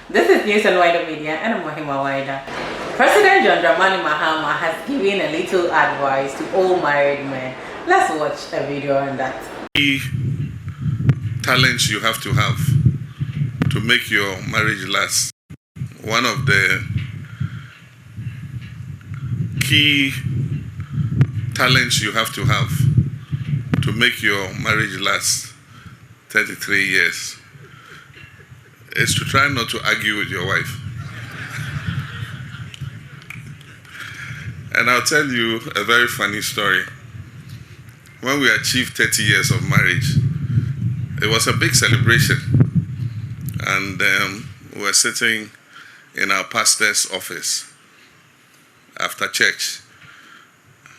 This is News on WIDERmedia and I'm Mahama. President John Dramani Mahama has given a little advice to all married men. Let's watch a video on that. Key talents you have to make your marriage last. One of the key talents you have to make your marriage last 33 years is to try not to argue with your wife. And I'll tell you a very funny story. When we achieved 30 years of marriage, it was a big celebration. And we were sitting in our pastor's office after church.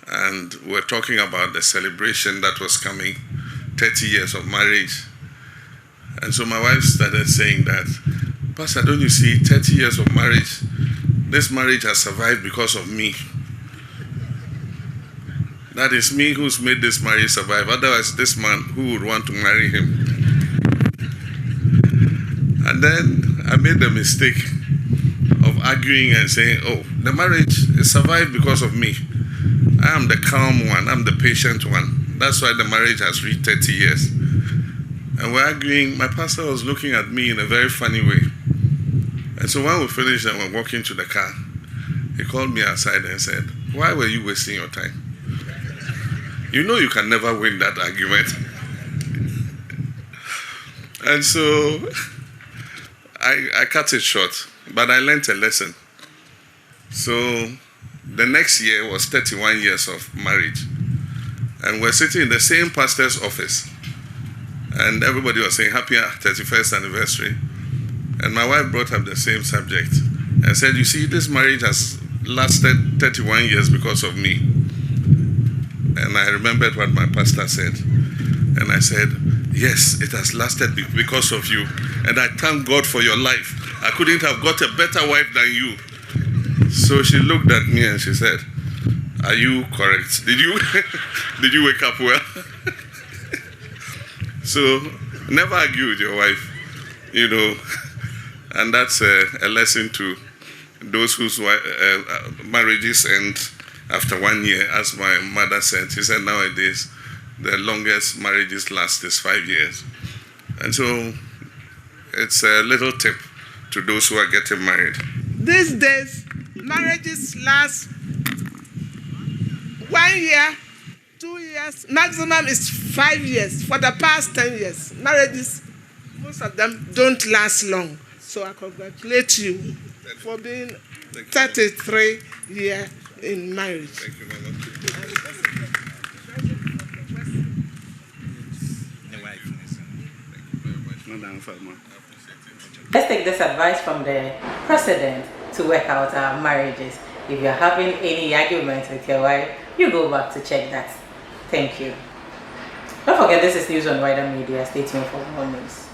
And we were talking about the celebration that was coming, 30 years of marriage. And so my wife started saying that, Pastor, don't you see, 30 years of marriage, this marriage has survived because of me. That is me who's made this marriage survive. Otherwise, this man, who would want to marry him? And then I made the mistake of arguing and saying, oh, the marriage is survived because of me. I am the calm one. I'm the patient one. That's why the marriage has reached 30 years. And we're arguing. My pastor was looking at me in a very funny way. And so when we finished and we're walking to the car, he called me outside and said, why were you wasting your time? You know you can never win that argument. And so I cut it short, but I learned a lesson. So the next year was 31 years of marriage. And we're sitting in the same pastor's office. And everybody was saying, happy 31st anniversary. And my wife brought up the same subject and said, you see, this marriage has lasted 31 years because of me. And I remembered what my pastor said. And I said, yes, it has lasted because of you. And I thank God for your life. I couldn't have got a better wife than you. So she looked at me and she said, are you correct? Did you wake up well? So never argue with your wife, you know. And that's a lesson to those whose marriages end after 1 year. As my mother said, she said nowadays the longest marriages last is 5 years. And so it's a little tip to those who are getting married. These days, marriages last 1 year, 2 years, maximum is 5 years. For the past 10 years, marriages, most of them don't last long. So I congratulate you for being 33 years in marriage. Thank you, Mama. Let's take this advice from the president to work out our marriages. If you're having any arguments with your wife, you go back to check that. Thank you. Don't forget, this is News on WIDERmedia. Stay tuned for more news.